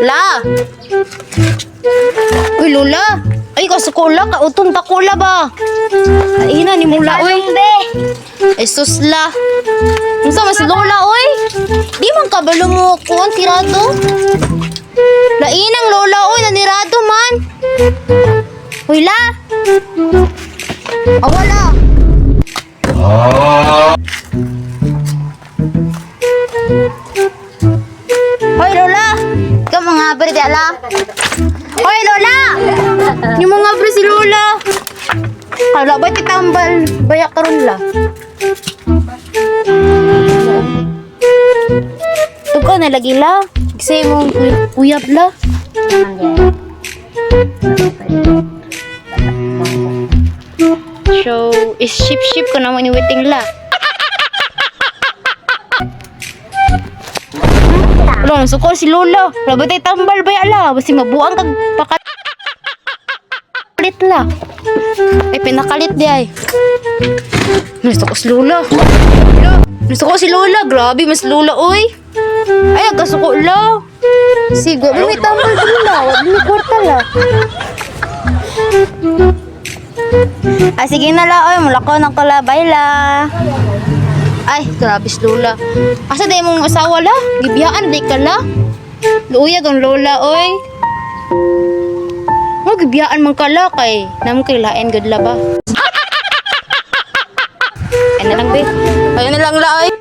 La! Uy, Lola! Ay, kasukula ka. Utong takula ba? Ay, na, ni Mula, uy. Ay, sus, la. Ang sama si Lola, uy. Di man kabalo mo ko ang tirado. Lainang Lola, uy. Nanirado man. Uy, la. Awala. Hoy, Lola. Ikaw mga berde, ala. Hoy, Lola. Yung mga berde si Lola. Kala ba titambal? Bayak karon la. Tukaw na lagi la. Kasi mong uyab la. So, is ship ko naman ni waiting la. Wala, nasuko si Lola. Wala ba tayo tambal ba la? Basta mabuang kag pakalit la. Ay, pinakalit di ay. Nasuko si Lola. Nasuko si Lola. Grabe, mas Lola, oy. Ay, nagkasuko la. Sigo, may tambal din la. Wala may kwarta la. Ay, sige na la, oy. Mula ko ng kalabay la. Ay, grabe si Lola. Asa day mong asawa la? Gibiyaan day ka la? Luuyag ang Lola, oy. Oh, gibiyaan man ka la kay naman kay lain gud la ba? Ay na lang be. Ayun na lang la, oy.